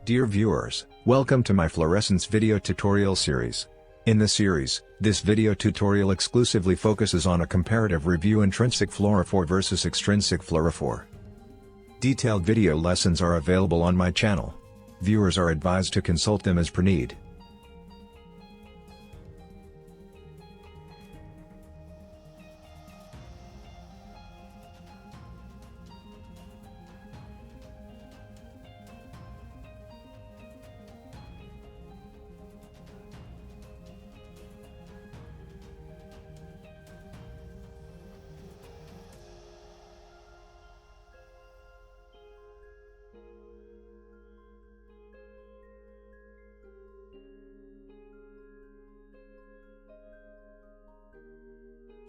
Dear viewers, welcome to my fluorescence video tutorial series. In the series, this video tutorial exclusively focuses on a comparative review intrinsic fluorophore versus extrinsic fluorophore. Detailed video lessons are available on my channel. Viewers are advised to consult them as per need.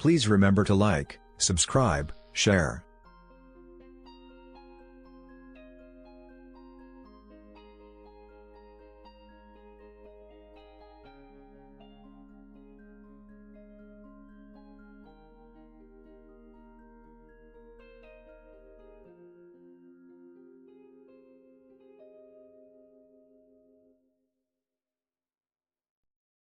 Please remember to like, subscribe, share,